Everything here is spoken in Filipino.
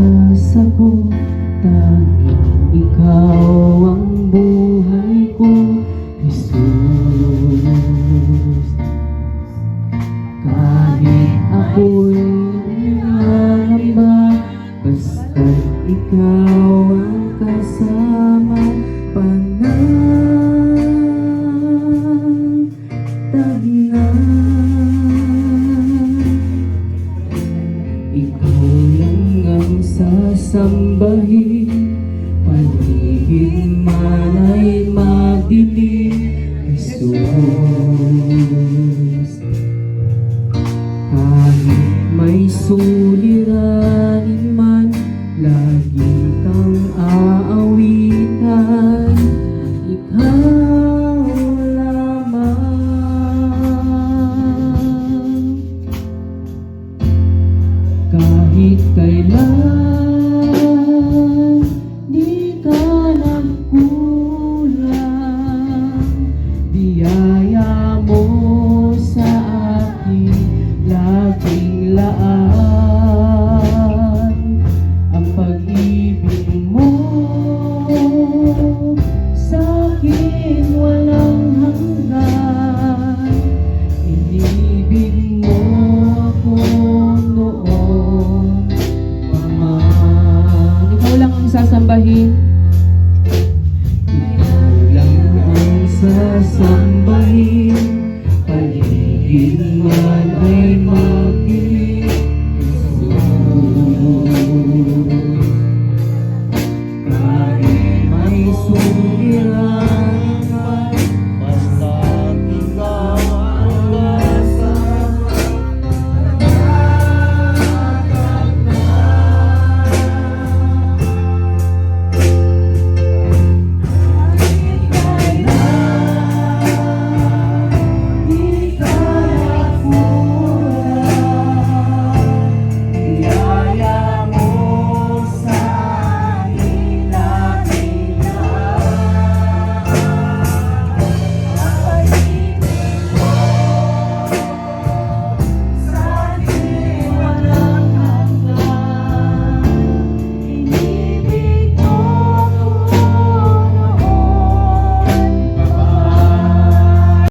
Diyos ako, tanging ikaw ang buhay ko, Jesus. Kahit ako'y nangangamba, basta't ikaw ang kasama, panatagnan. Ikaw lang ang sasambahin, paligid man ay magdilim, Jesus. Kahit may suliranin man, lagi kang aawitan, ikaw lamang. Kahit kailan